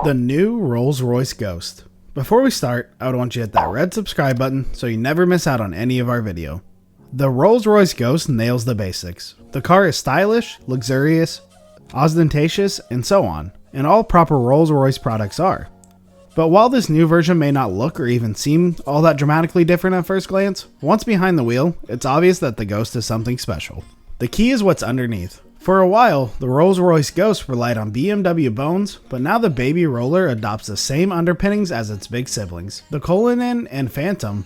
The new Rolls Royce Ghost. Before we start, I would want you to hit that red subscribe button so you never miss out on any of our video. The Rolls Royce Ghost nails the basics. The car is stylish, luxurious, ostentatious, and so on, and all proper Rolls Royce products are. But while this new version may not look or even seem all that dramatically different at first glance, once behind the wheel, it's obvious that the Ghost is something special. The key is what's underneath. For a while, the Rolls Royce Ghost relied on BMW bones, but now the baby roller adopts the same underpinnings as its big siblings. The Cullinan and Phantom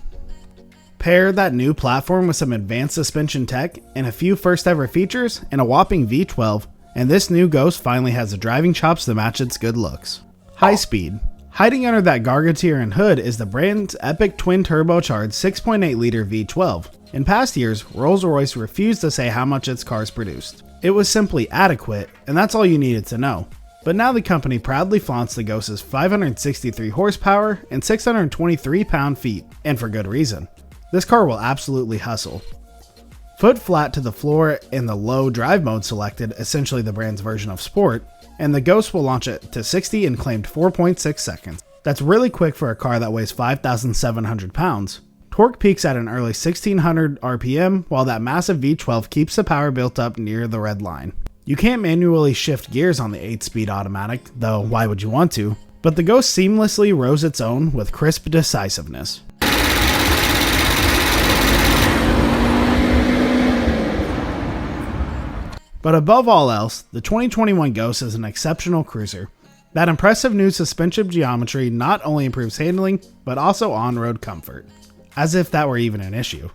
pair that new platform with some advanced suspension tech and a few first ever features and a whopping V12, and this new Ghost finally has the driving chops to match its good looks. High speed. Hiding under that gargantuan and hood is the brand's epic twin turbocharged 6.8 liter V12. In past years, Rolls-Royce refused to say how much its cars produced. It was simply adequate, and that's all you needed to know. But now the company proudly flaunts the Ghost's 563 horsepower and 623 pound-feet, and for good reason. This car will absolutely hustle. Foot flat to the floor and the low drive mode selected, essentially the brand's version of sport, and the Ghost will launch it to 60 in claimed 4.6 seconds. That's really quick for a car that weighs 5,700 pounds. Torque peaks at an early 1600 RPM, while that massive V12 keeps the power built up near the red line. You can't manually shift gears on the 8-speed automatic, though why would you want to? But the Ghost seamlessly rows its own with crisp decisiveness. But above all else, the 2021 Ghost is an exceptional cruiser. That impressive new suspension geometry not only improves handling, but also on-road comfort. As if that were even an issue.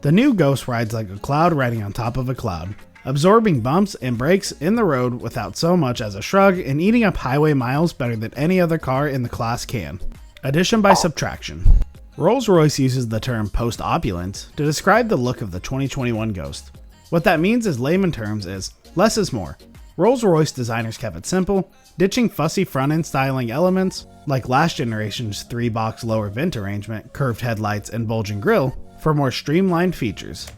The new Ghost rides like a cloud riding on top of a cloud, absorbing bumps and brakes in the road without so much as a shrug and eating up highway miles better than any other car in the class can. Addition by subtraction. Rolls-Royce uses the term post-opulent to describe the look of the 2021 Ghost. What that means in layman terms is, less is more. Rolls-Royce designers kept it simple, ditching fussy front-end styling elements like last generation's 3-box lower vent arrangement, curved headlights, and bulging grille for more streamlined features.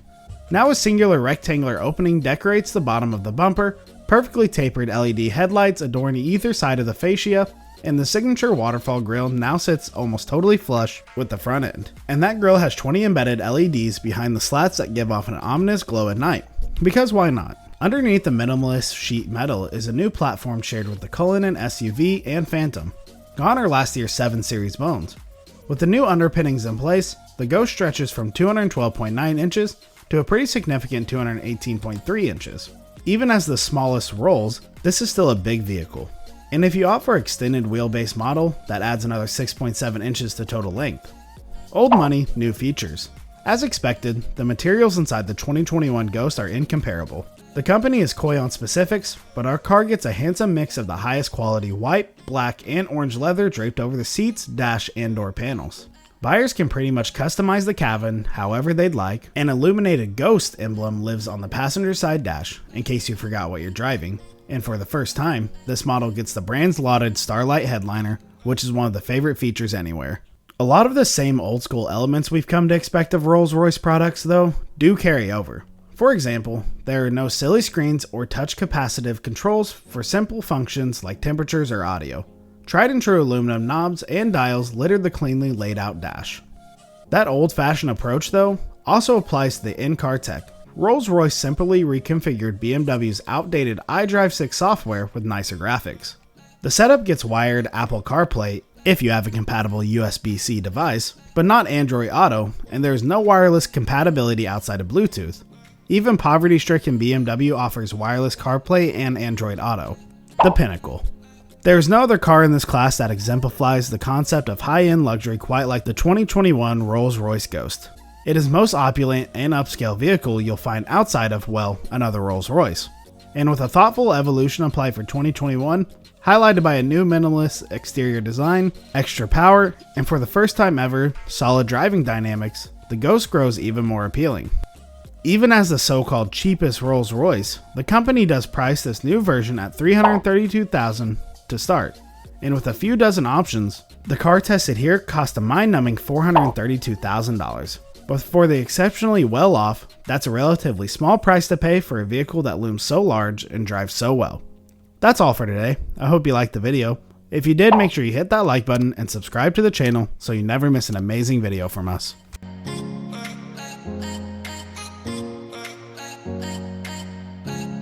Now a singular rectangular opening decorates the bottom of the bumper, perfectly tapered LED headlights adorn either side of the fascia, and the signature waterfall grille now sits almost totally flush with the front end. And that grille has 20 embedded LEDs behind the slats that give off an ominous glow at night. Because why not? Underneath the minimalist sheet metal is a new platform shared with the Cullinan SUV and Phantom. Gone are last year's 7 Series bones. With the new underpinnings in place, the Ghost stretches from 212.9 inches to a pretty significant 218.3 inches. Even as the smallest Rolls, this is still a big vehicle. And if you opt for extended wheelbase model, that adds another 6.7 inches to total length. Old money, new features. As expected, the materials inside the 2021 Ghost are incomparable. The company is coy on specifics, but our car gets a handsome mix of the highest quality white, black, and orange leather draped over the seats, dash, and door panels. Buyers can pretty much customize the cabin however they'd like. An illuminated Ghost emblem lives on the passenger side dash, in case you forgot what you're driving. And for the first time, this model gets the brand's lauded Starlight headliner, which is one of the favorite features anywhere. A lot of the same old school elements we've come to expect of Rolls-Royce products, though, do carry over. For example, there are no silly screens or touch capacitive controls for simple functions like temperatures or audio. Tried and true aluminum knobs and dials litter the cleanly laid out dash. That old-fashioned approach, though, also applies to the in-car tech. Rolls-Royce simply reconfigured BMW's outdated iDrive 6 software with nicer graphics. The setup gets wired Apple CarPlay if you have a compatible USB-C device, but not Android Auto, and there is no wireless compatibility outside of Bluetooth. Even poverty-stricken BMW offers wireless CarPlay and Android Auto. The pinnacle. There is no other car in this class that exemplifies the concept of high-end luxury quite like the 2021 Rolls-Royce Ghost. It is the most opulent and upscale vehicle you'll find outside of, well, another Rolls-Royce. And with a thoughtful evolution applied for 2021, highlighted by a new minimalist exterior design, extra power, and for the first time ever, solid driving dynamics, the Ghost grows even more appealing. Even as the so-called cheapest Rolls-Royce, the company does price this new version at $332,000 to start, and with a few dozen options, the car tested here cost a mind-numbing $432,000. But for the exceptionally well-off, that's a relatively small price to pay for a vehicle that looms so large and drives so well. That's all for today. I hope you liked the video. If you did, make sure you hit that like button and subscribe to the channel so you never miss an amazing video from us.